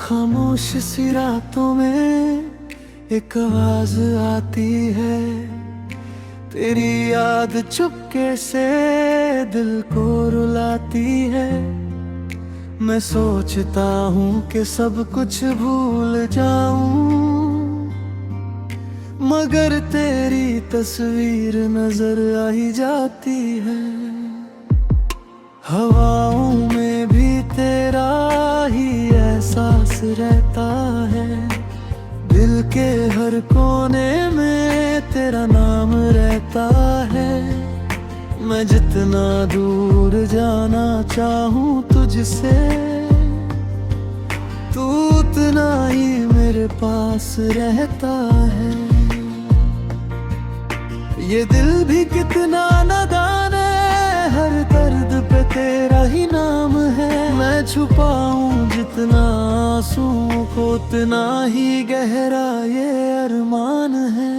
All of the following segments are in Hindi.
खामोश सी रातों में एक आवाज आती है, तेरी याद चुपके से दिल को रुलाती है। मैं सोचता हूँ कि सब कुछ भूल जाऊं, मगर तेरी तस्वीर नजर आ ही जाती है। हवाओं में भी तेरा ही एहसास रहता है, दिल के हर कोने में तेरा नाम रहता है। मैं जितना दूर जाना चाहूँ तुझसे, तू उतना ही मेरे पास रहता है। ये दिल भी कितना नादान है, हर दर्द पे तेरा ही नाम है। मैं छुपाऊं जितना आंसुओं को, उतना ही गहरा ये अरमान है।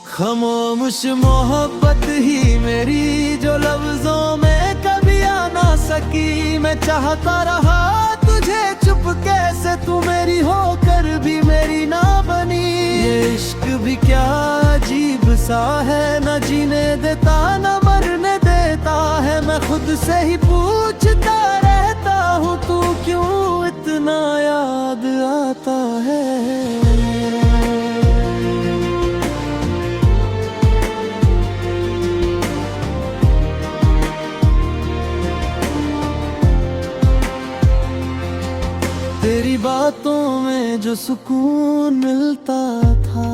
खामोश मोहब्बत ही मेरी, जो लफ्जों में कभी आ ना सकी। मैं चाहता रहा तुझे चुपके से, तू मेरी होकर भी मेरी ना बनी। ये इश्क भी क्या अजीब सा है, न जीने देता न मरने देता है। मैं खुद से ही पूछता रहता हूँ, तू क्यों इतना याद आता है। तेरी बातों में जो सुकून मिलता था,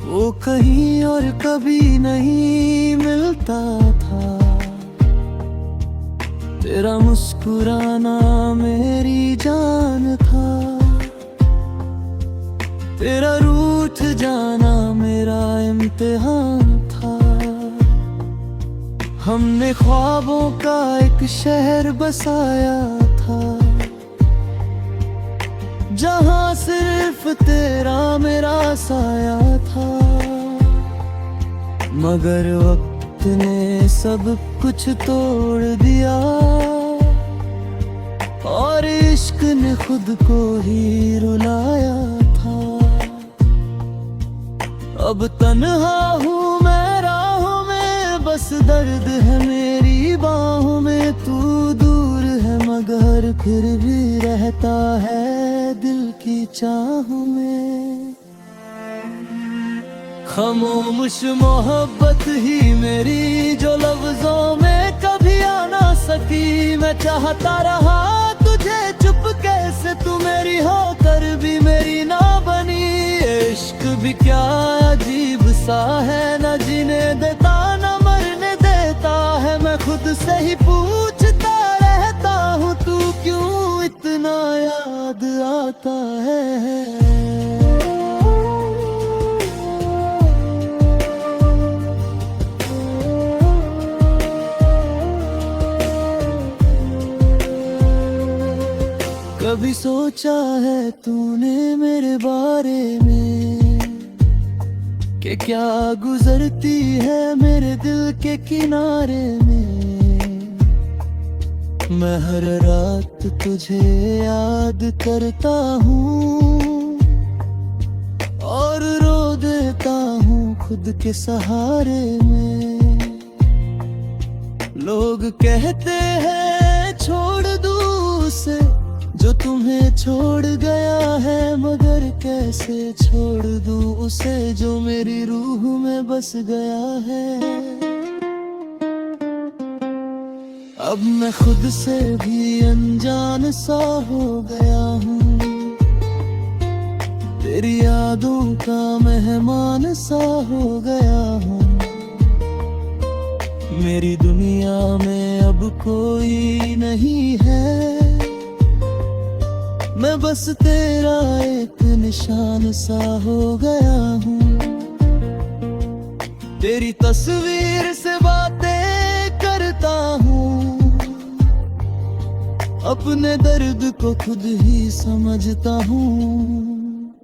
वो कहीं और कभी नहीं मिलता था। तेरा मुस्कुराना मेरी जान था, तेरा रूठ जाना मेरा इम्तिहान था। हमने ख्वाबों का एक शहर बसाया था, जहाँ सिर्फ तेरा मेरा साया था। मगर वक्त ने सब कुछ तोड़ दिया, और इश्क ने खुद को ही रुलाया था। अब तन्हा हूँ मैं राहों में, बस दर्द है मेरी बाहों में। तू दूर है मगर फिर भी रहता है दिल की चाहों में। खामोश मोहब्बत ही मेरी, जो लफ्जों में कभी आ ना सकी। मैं चाहता रहा तुझे चुपके से, तू मेरी होकर भी मेरी ना बनी। इश्क भी क्या अजीब सा है, न जीने देता न मरने देता है। मैं खुद से ही पूछता रहता हूँ, तू क्यों इतना याद आता है। कभी सोचा है तूने मेरे बारे में, कि क्या गुजरती है मेरे दिल के किनारे में। मैं हर रात तुझे याद करता हूँ, और रो देता हूँ खुद के सहारे में। लोग कहते हैं छोड़ दूँ उसे जो तुम्हें छोड़ गया है, मगर कैसे छोड़ दूँ उसे जो मेरी रूह में बस गया है। अब मैं खुद से भी अनजान सा हो गया हूँ, तेरी यादों का मेहमान सा हो गया हूँ। मेरी दुनिया में अब कोई नहीं है, मैं बस तेरा एक निशान सा हो गया हूँ। तेरी तस्वीर से बातें करता हूँ, अपने दर्द को खुद ही समझता हूँ।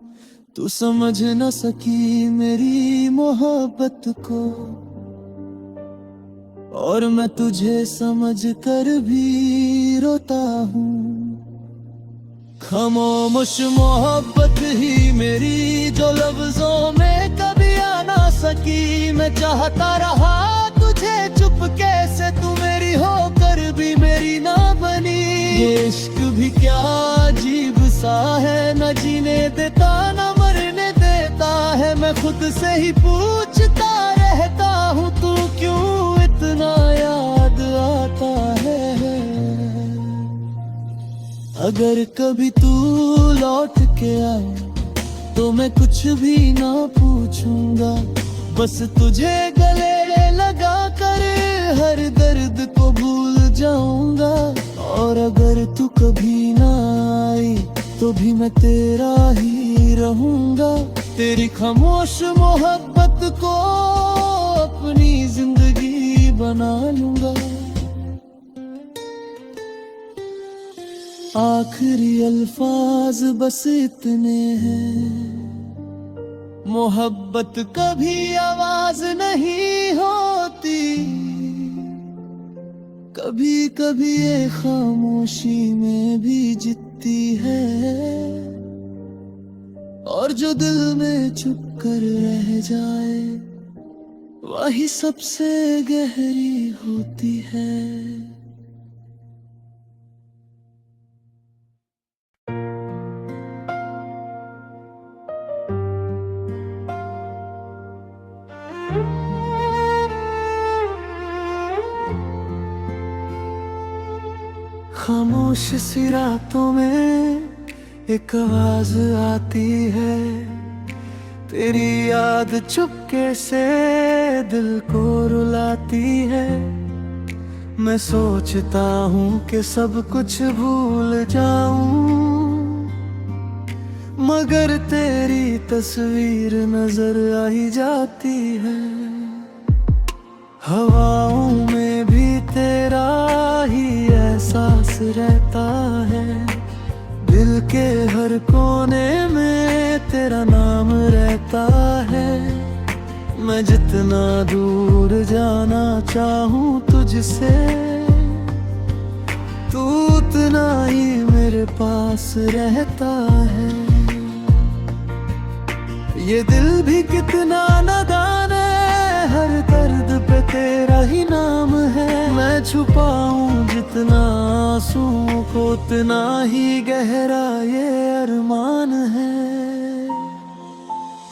तू समझ न सकी मेरी मोहब्बत को, और मैं तुझे समझ कर भी रोता हूँ। खामोश मोहब्बत ही मेरी जो लफ्जों में कभी आ ना सकी। मैं चाहता रहा तुझे चुपके से, तू मेरी होकर भी मेरी ना बनी। ये इश्क भी क्या अजीब सा है, न जीने देता न मरने देता है। मैं खुद से ही पूछता रहता हूँ, तू क्यों इतना याद आता है। अगर कभी तू लौट के आए तो मैं कुछ भी ना पूछूंगा, बस तुझे गले लगा कर हर दर्द को भूल जाऊंगा। और अगर तू कभी ना आई तो भी मैं तेरा ही रहूंगा। तेरी खामोश मोहब्बत को अपनी जिंदगी बना लूंगा। आखिरी अल्फाज बस इतने हैं, मोहब्बत कभी आवाज नहीं होती। कभी कभी ये खामोशी में भी जीतती है, और जो दिल में छुप कर रह जाए वही सबसे गहरी होती है। खामोश सी रातों में एक आवाज आती है, तेरी याद चुपके से दिल को रुलाती है। मैं सोचता हूँ कि सब कुछ भूल जाऊं, मगर तेरी तस्वीर नजर आ ही जाती है। हवाओं में भी तेरा ही एहसास रहता है, दिल के हर कोने में तेरा नाम रहता है। मैं जितना दूर जाना चाहूँ तुझसे, तू उतना ही मेरे पास रहता है। ये दिल भी कितना नादान है, हर दर्द पे तेरा ही नाम है। मैं छुपाऊं जितना आंसुओं को, उतना ही गहरा ये अरमान है।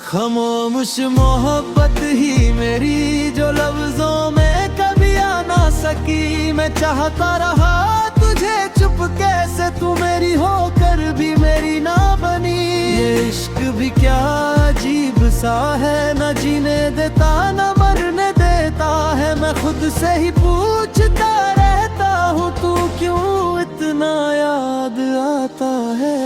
खामोश मोहब्बत ही मेरी जो लफ्जों में कभी आ ना सकी। मैं चाहता रहा तुझे चुपके से, तू मेरी होकर भी मेरी ना बनी। ये इश्क भी क्या अजीब सा है, न जीने देता न मरने देता है। मैं खुद से ही पूछता रहता हूँ, तू क्यों इतना याद आता है।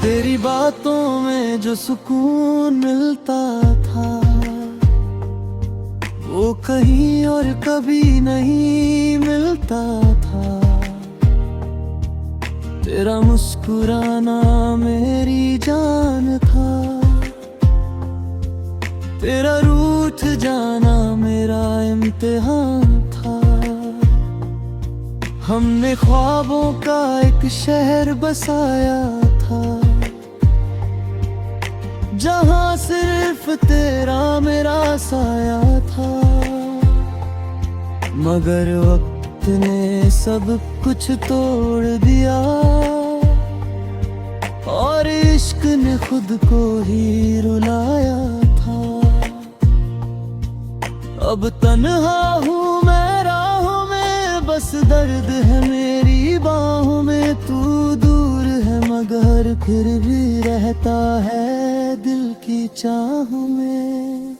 तेरी बातों में जो सुकून मिलता था, वो कहीं और कभी नहीं मिलता था। तेरा मुस्कुराना मेरी जान था, तेरा रूठ जाना मेरा इम्तिहान था। हमने ख्वाबों का एक शहर बसाया था, जहाँ सिर्फ तेरा मेरा साया था। मगर वक्त ने सब कुछ तोड़ दिया, और इश्क ने खुद को ही रुलाया था। अब तन्हा हूँ मैं राहों में, बस दर्द है मेरी बाहों में। तू दूर है मगर फिर भी रहता है दिल की चाहों में।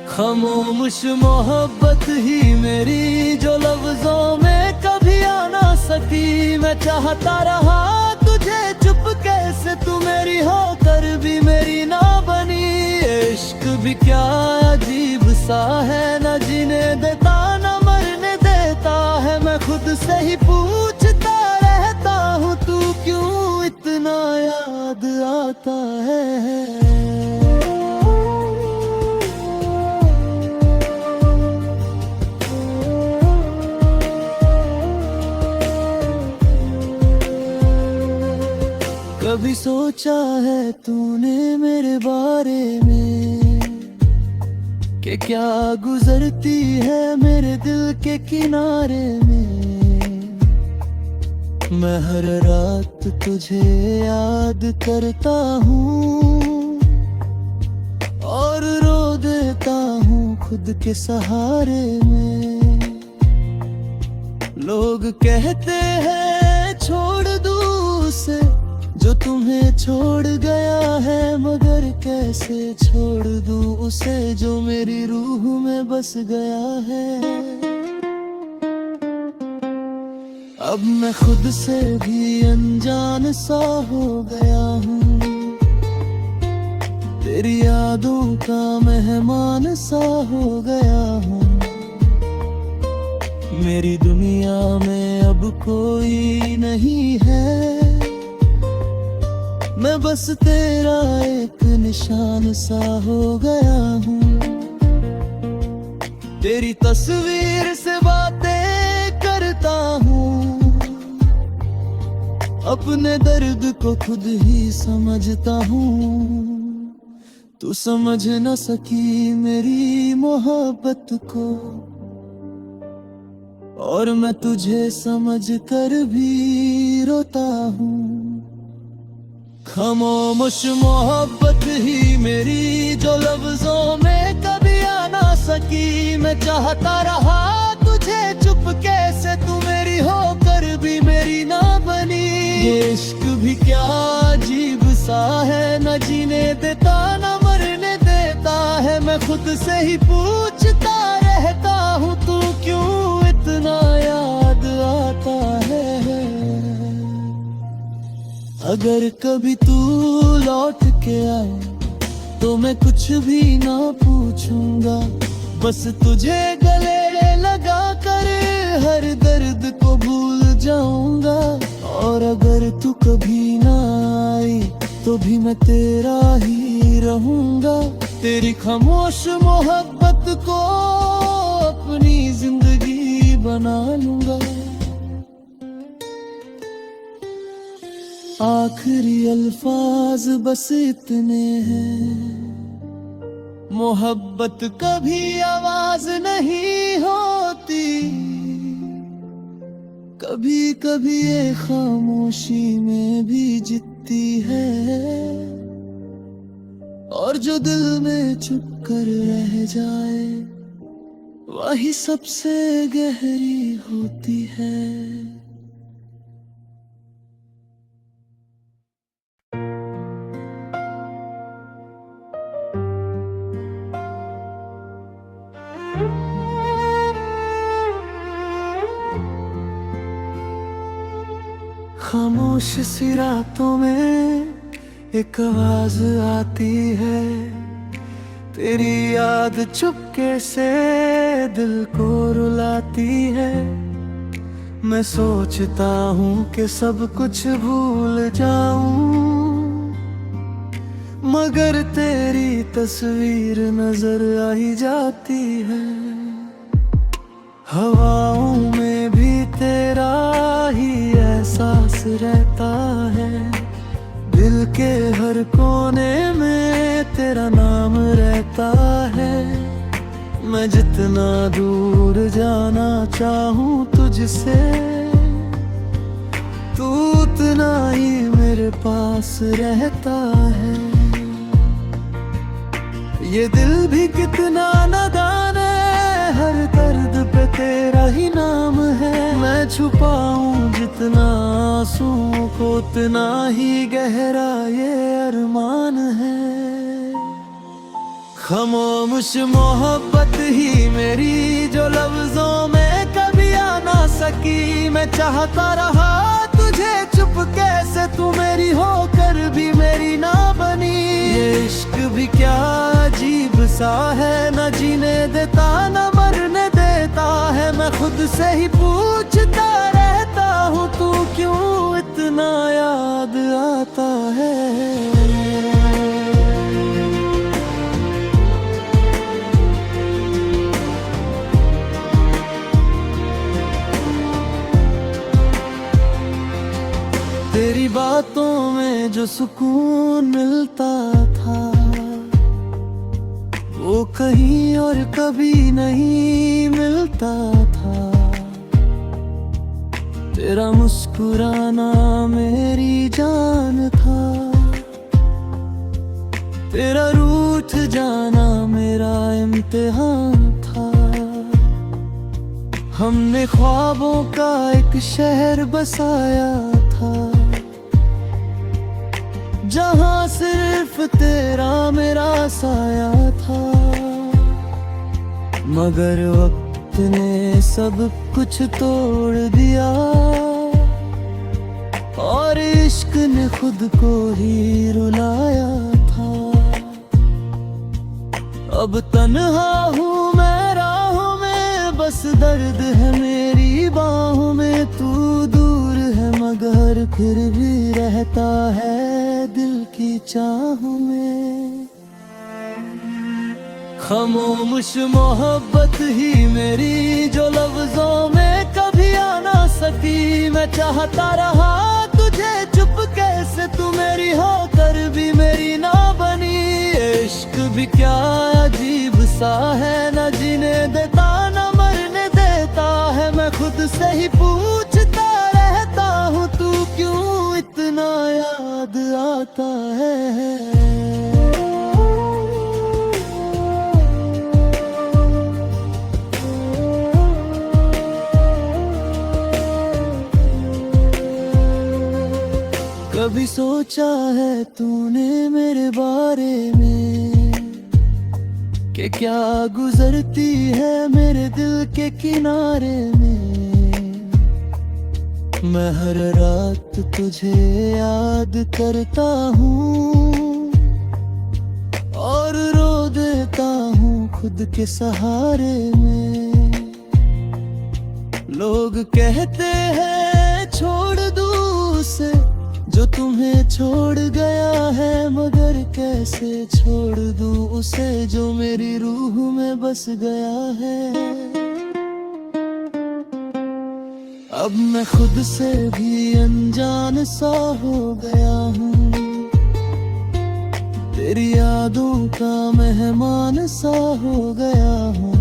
खामोश मोहब्बत ही मेरी जो लफ्जों में कभी आ ना सकी। मैं चाहता रहा तुझे चुपके से, तू मेरी होकर भी मेरी ना बनी। इश्क भी क्या अजीब सा है, न जीने देता न मरने देता है। मैं खुद है। कभी सोचा है तूने मेरे बारे में कि क्या गुजरती है मेरे दिल के किनारे में। मैं हर रात तुझे याद करता हूँ और रो देता हूँ खुद के सहारे में। लोग कहते हैं छोड़ दूँ उसे जो तुम्हें छोड़ गया है, मगर कैसे छोड़ दूं उसे जो मेरी रूह में बस गया है। अब मैं खुद से भी अनजान सा हो गया हूँ, तेरी यादों का मेहमान सा हो गया हूँ। मेरी दुनिया में अब कोई नहीं है, मैं बस तेरा एक निशान सा हो गया हूँ। तेरी तस्वीर से बातें करता हूँ, अपने दर्द को खुद ही समझता हूँ। तू समझ न सकी मेरी मोहब्बत को, और मैं तुझे समझ कर भी रोता हूँ। खामोश मोहब्बत ही मेरी जो लफ्जों में कभी आ ना सकी। मैं चाहता रहा तुझे चुपके से, तू मेरी होकर भी मेरी ना बनी। ये इश्क भी क्या अजीब सा है, न जीने देता न मरने देता है। मैं खुद से ही पूछता रहता हूँ तू क्यों इतना याद आता है। अगर कभी तू लौट के आए तो मैं कुछ भी ना पूछूंगा, बस तुझे गले लगा कर हर दर्द को भूल जाऊंगा। और अगर तू कभी ना आई तो भी मैं तेरा ही रहूंगा। तेरी खामोश मोहब्बत को अपनी जिंदगी बना लूंगा। आखिरी अल्फाज बस इतने हैं, मोहब्बत कभी आवाज नहीं होती। कभी कभी ये खामोशी में भी जीतती है, और जो दिल में छुप कर रह जाए वही सबसे गहरी होती है। खामोश सी रातों में एक आवाज आती है, तेरी याद चुपके से दिल को रुलाती है। मैं सोचता हूँ कि सब कुछ भूल जाऊं, मगर तेरी तस्वीर नजर आ ही जाती है। हवाओं में भी तेरा ही एहसास रहता है, दिल के हर कोने में तेरा नाम रहता है। मैं जितना दूर जाना चाहूँ तुझसे, तू उतना ही मेरे पास रहता है। ये दिल भी कितना नादान है, हर दर्द पे तेरा ही नाम है। मैं छुपाऊं जितना आंसुओं को उतना ही गहरा ये अरमान है। खामोश मोहब्बत ही मेरी जो लफ्जों में कभी आ ना सकी। मैं चाहता रहा तुझे चुपके से, तू मेरी होकर भी मेरी ना बनी। ये इश्क भी क्या अजीब सा है, न जीने देता न मरने देता है। मैं खुद से ही पूछता रहता हूँ तू क्यों इतना याद आता है। सुकून मिलता था वो कहीं और कभी नहीं मिलता था। तेरा मुस्कुराना मेरी जान था, तेरा रूठ जाना मेरा इम्तिहान था। हमने ख्वाबों का एक शहर बसाया था जहाँ सिर्फ तेरा मेरा साया था। मगर वक्त ने सब कुछ तोड़ दिया और इश्क ने खुद को ही रुलाया था। अब तन्हा हूँ मैं राहों में, बस दर्द है मेरी बाहों में। तू दूर है मगर फिर भी रहता है दिल की चाहों में। खामोश मोहब्बत ही मेरी जो लफ्जों में कभी आ ना सकी। मैं चाहता रहा तुझे चुपके से, तू मेरी होकर भी मेरी ना बनी। इश्क भी क्या अजीब सा है, न जीने देता न मरने देता है। मैं खुद से ही पूछता रहता हूँ तू क्यों इतना याद आता है। कभी सोचा है तूने मेरे बारे में कि क्या गुजरती है मेरे दिल के किनारे में। मैं हर रात तुझे याद करता हूँ और रो देता हूँ खुद के सहारे में। लोग कहते हैं छोड़ दूँ उसे जो तुम्हें छोड़ गया है, मगर कैसे छोड़ दूं उसे जो मेरी रूह में बस गया है। अब मैं खुद से भी अनजान सा हो गया हूँ, तेरी यादों का मेहमान सा हो गया हूँ।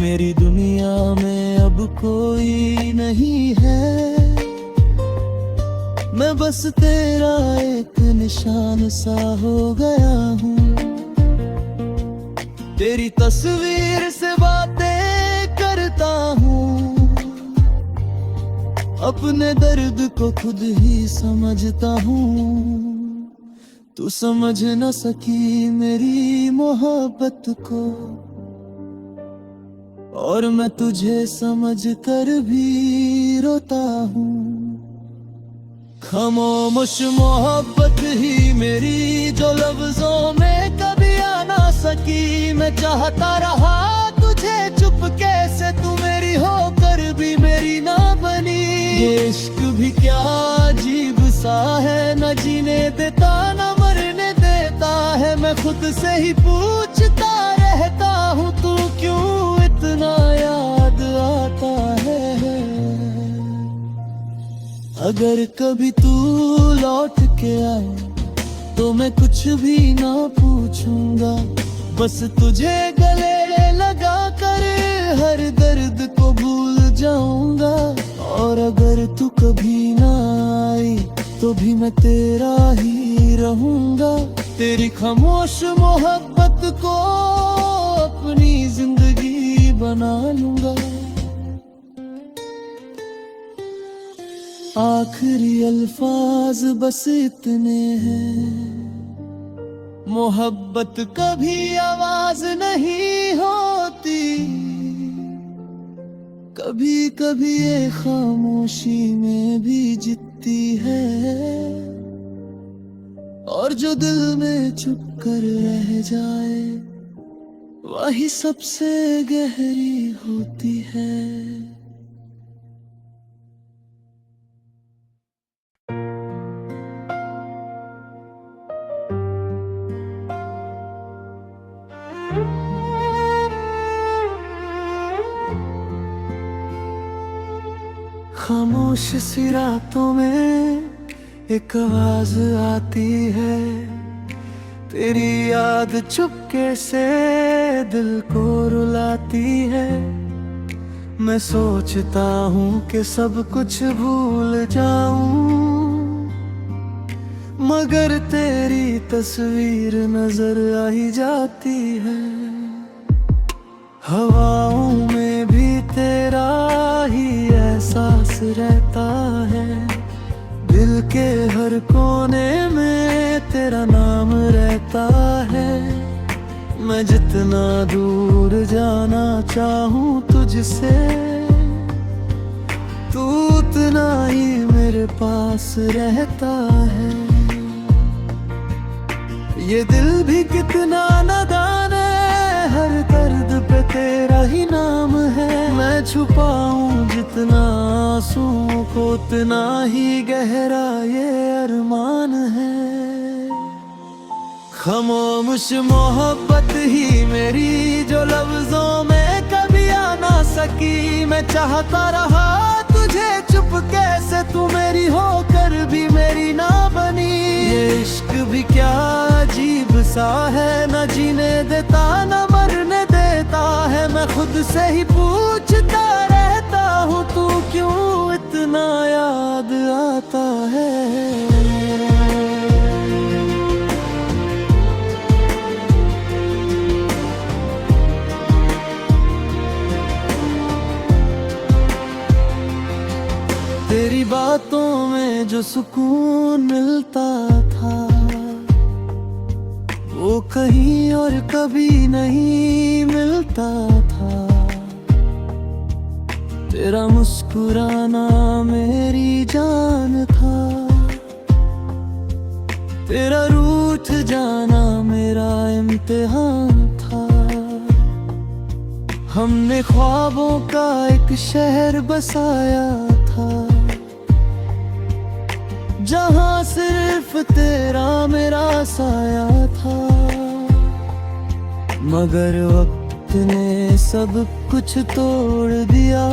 मेरी दुनिया में अब कोई नहीं है, मैं बस तेरा एक निशान सा हो गया हूँ। तेरी तस्वीर से बातें करता हूँ, अपने दर्द को खुद ही समझता हूँ। तू समझ न सकी मेरी मोहब्बत को, और मैं तुझे समझ कर भी रोता हूँ। खामोश मोहब्बत ही मेरी जो लफ्जों में कभी आ ना सकी। मैं चाहता रहा तुझे चुपके से, तू मेरी होकर भी मेरी ना बनी। ये इश्क भी क्या अजीब सा है, न जीने देता न मरने देता है। मैं खुद से ही पूछता रहता हूँ तू क्यों इतना याद आता है। अगर कभी तू लौट के आए तो मैं कुछ भी ना पूछूंगा, बस तुझे गले लगा कर हर दर्द को भूल जाऊंगा। और अगर तू कभी ना आई तो भी मैं तेरा ही रहूंगा। तेरी खामोश मोहब्बत को अपनी जिंदगी बना लूंगा। आखिरी अल्फाज बस इतने हैं, मोहब्बत कभी आवाज नहीं होती। कभी कभी ये खामोशी में भी जीतती है, और जो दिल में चुप कर रह जाए वही सबसे गहरी होती है। खामोश सी रातों में एक आवाज आती है, तेरी याद चुपके से दिल को रुलाती है। मैं सोचता हूँ कि सब कुछ भूल जाऊं, मगर तेरी तस्वीर नजर आ ही जाती है। हवाओं में भी तेरा ही एहसास रहता है, दिल के हर कोने में तेरा नाम रहता है। मैं जितना दूर जाना चाहूँ तुझसे, तू उतना ही मेरे पास रहता है। ये दिल भी कितना नादान है, हर दर्द पे तेरा ही नाम है। मैं छुपाऊं जितना आंसुओं को, उतना ही गहरा ये अरमान है। खामोश मोहब्बत ही मेरी, जो लफ्जों में कभी आ ना सकी। मैं चाहता रहा तुझे चुपके से, तू मेरी होकर भी मेरी ना बनी। ये इश्क भी क्या अजीब सा है, न जीने देता न मरने देता है। मैं खुद से ही पूछता रहता हूँ, तू क्यों इतना याद आता है। तेरी बातों में जो सुकून मिलता था, वो कहीं और कभी नहीं मिलता था। तेरा मुस्कुराना मेरी जान था, तेरा रूठ जाना मेरा इम्तिहान था। हमने ख्वाबों का एक शहर बसाया था, जहाँ सिर्फ तेरा मेरा साया था। मगर वक्त ने सब कुछ तोड़ दिया,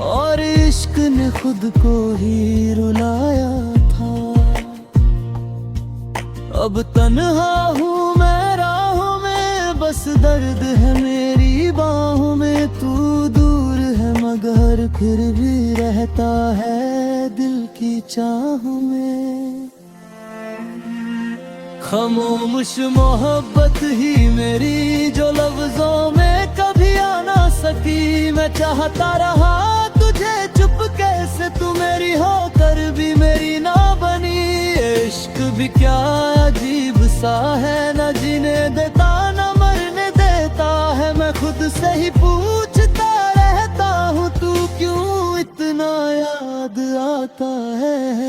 और इश्क ने खुद को ही रुलाया था। अब तन्हा हूँ मैं राहों में, बस दर्द है मेरी बाहों में। तू दूर है मगर फिर भी रहता है दिल की चाहों में। खामोश मोहब्बत ही मेरी, जो लफ्जों में कभी आ ना सकी। मैं चाहता रहा तुझे चुपके से, तू मेरी होकर भी मेरी ना बनी। इश्क भी क्या अजीब सा है, न जीने देता न मरने देता है। मैं खुद से ही पूछता रहता हूँ, तू क्यों इतना याद आता है।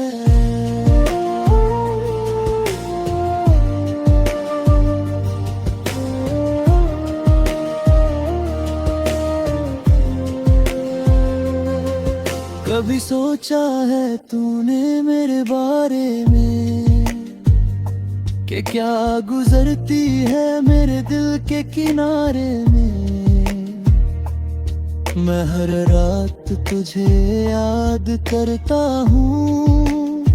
कभी सोचा है तूने मेरे बारे में, कि क्या गुजरती है मेरे दिल के किनारे में। मैं हर रात तुझे याद करता हूँ,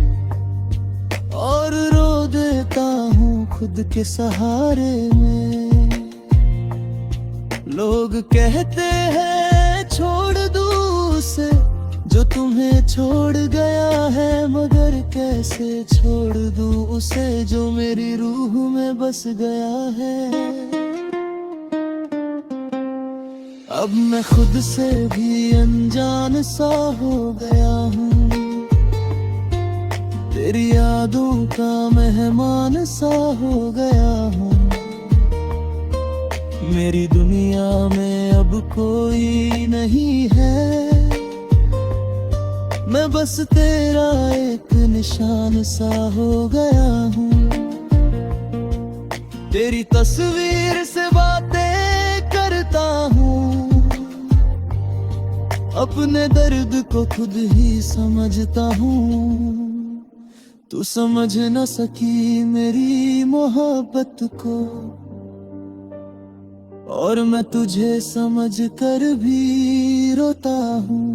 और रो देता हूँ खुद के सहारे में। लोग कहते हैं छोड़ दूँ उसे, जो तुम्हें छोड़ गया है। मगर कैसे छोड़ दूं उसे, जो मेरी रूह में बस गया है। अब मैं खुद से भी अनजान सा हो गया हूँ, तेरी यादों का मेहमान सा हो गया हूँ। मेरी दुनिया में अब कोई नहीं है, मैं बस तेरा एक निशान सा हो गया हूँ। तेरी तस्वीर से बातें करता हूँ, अपने दर्द को खुद ही समझता हूँ। तू समझ न सकी मेरी मोहब्बत को, और मैं तुझे समझ कर भी रोता हूँ।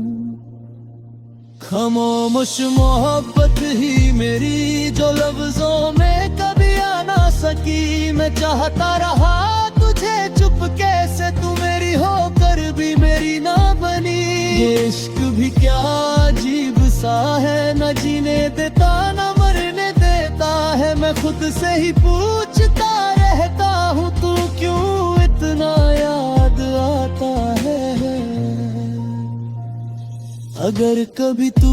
खामोश मोहब्बत ही मेरी जो लफ्जों में कभी आ ना सकी। मैं चाहता रहा तुझे चुपके से, तू मेरी होकर भी मेरी ना बनी। ये इश्क भी क्या अजीब सा है, न जीने देता न मरने देता है। मैं खुद से ही पूछता रहता हूँ, तू क्यों इतना याद आता है। अगर कभी तू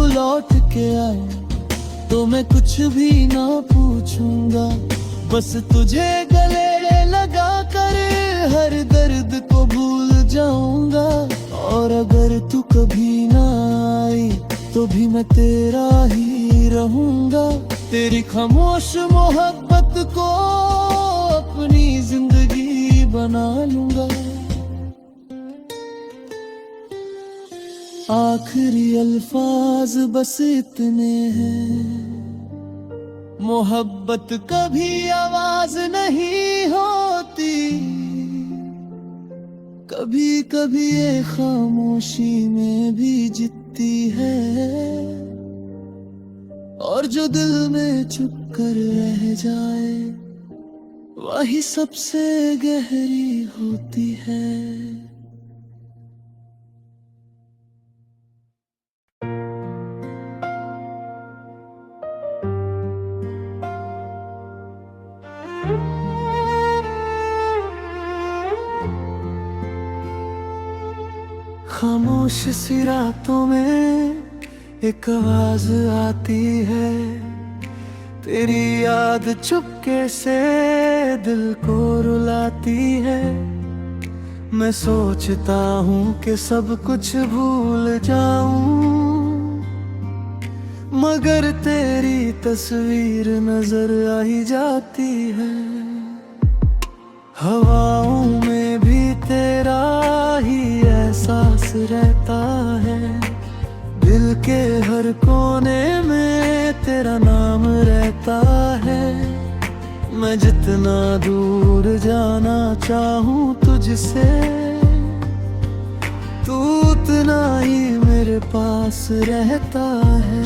लौट के आए तो मैं कुछ भी ना पूछूंगा, बस तुझे गले लगा कर हर दर्द को भूल जाऊंगा। और अगर तू कभी ना आई तो भी मैं तेरा ही रहूंगा। तेरी खामोश मोहब्बत को अपनी जिंदगी बना लूंगा। आखिरी अल्फाज बस इतने हैं, मोहब्बत कभी आवाज नहीं होती। कभी कभी ये खामोशी में भी जीतती है, और जो दिल में छुप कर रह जाए वही सबसे गहरी होती है। खामोश सी रातों में एक आवाज आती है, तेरी याद चुपके से दिल को रुलाती है। मैं सोचता हूँ कि सब कुछ भूल जाऊं, मगर तेरी तस्वीर नजर आ ही जाती है। हवाओं में भी तेरा ही एहसास रहता है, दिल के हर कोने में तेरा नाम रहता है। मैं जितना दूर जाना चाहूँ तुझसे, तू उतना ही मेरे पास रहता है।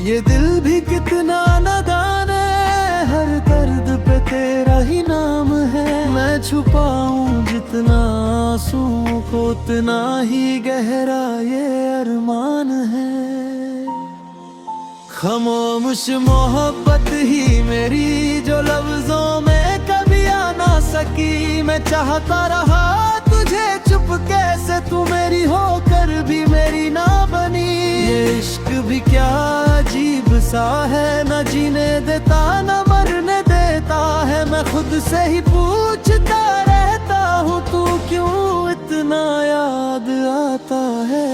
ये दिल भी कितना नादान है, हर दर्द पे तेरा ही नाम है। मैं छुपाऊं जितना आंसुओं को, उतना ही गहरा ये अरमान है। खामोश मोहब्बत ही मेरी जो लफ्जों में कभी आ ना सकी। मैं चाहता रहा तुझे चुपके से, तू मेरी होकर भी मेरी ना बनी। ये इश्क भी क्या अजीब सा है, न जीने देता न मरने देता है। मैं खुद से ही पूछता रहता हूँ, तू क्यों इतना याद आता है।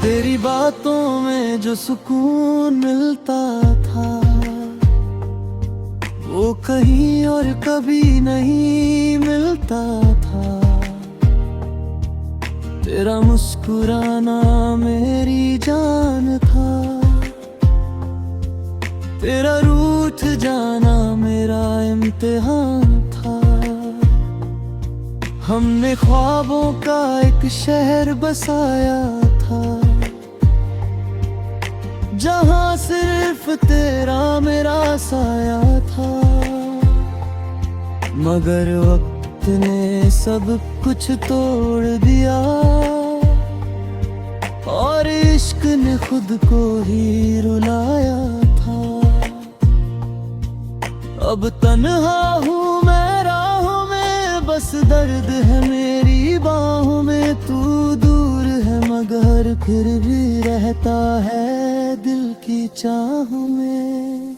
तेरी बातों में जो सुकून मिलता था, वो कहीं और कभी नहीं मिलता था। तेरा मुस्कुराना मेरी जान था, तेरा रूठ जाना मेरा इम्तिहान था। हमने ख्वाबों का एक शहर बसाया था, जहाँ सिर्फ तेरा मेरा साया था। मगर वक्त ने सब कुछ तोड़ दिया, और इश्क ने खुद को ही रुलाया था। अब तन्हा हूँ मैं राहों में, बस दर्द है मेरी बाहों में। तू दूर है मगर फिर भी रहता है दिल की चाहों में।